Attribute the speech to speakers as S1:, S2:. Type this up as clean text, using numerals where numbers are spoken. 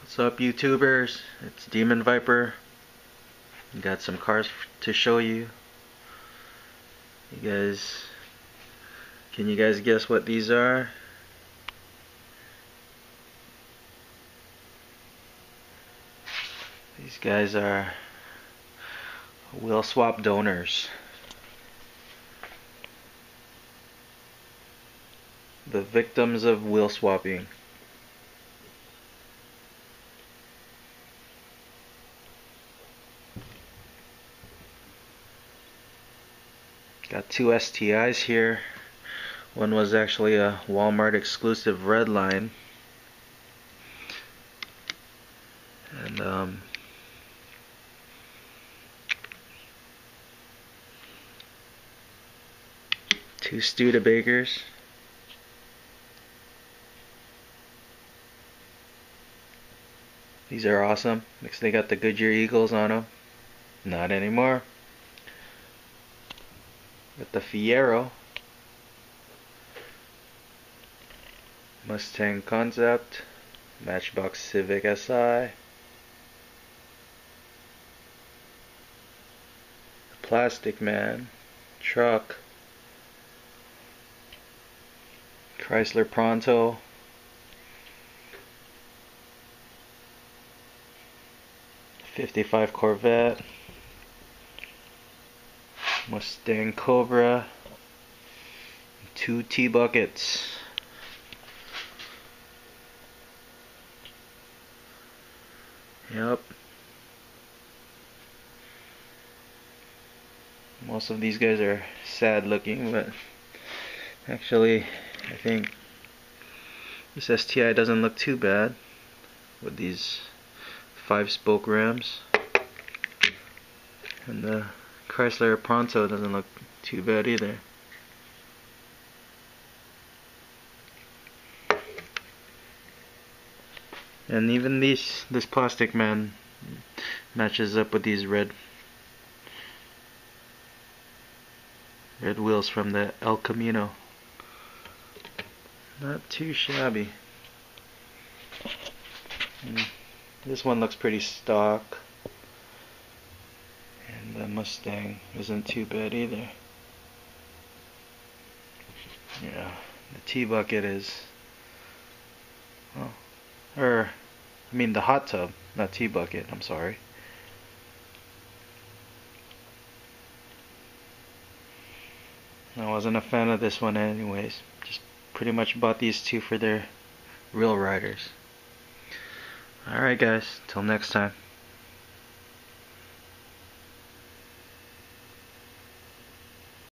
S1: What's up, YouTubers? It's Demon Viper. Got some cars to show you. Can you guys guess what these are? These guys are wheel swap donors. The victims of wheel swapping. Got two STIs here. One was actually a Walmart exclusive red line. And two Studebakers. These are awesome because they got the Goodyear Eagles on them. Not anymore. Got the Fiero, Mustang Concept, Matchbox Civic SI, Plastic Man, Truck, Chrysler Pronto, '55 Corvette, Mustang Cobra, two T-buckets. Yep. Most of these guys are sad looking, but actually I think this STI doesn't look too bad with these 5-spoke rims. And the Chrysler Pronto doesn't look too bad either. And even this Plastic Man matches up with these red wheels from the El Camino. Not too shabby. This one looks pretty stock. And the Mustang isn't too bad either. Yeah, the T-bucket is, the hot tub, not T-bucket, I'm sorry. I wasn't a fan of this one anyways. Just pretty much bought these two for their real riders. Alright guys, till next time.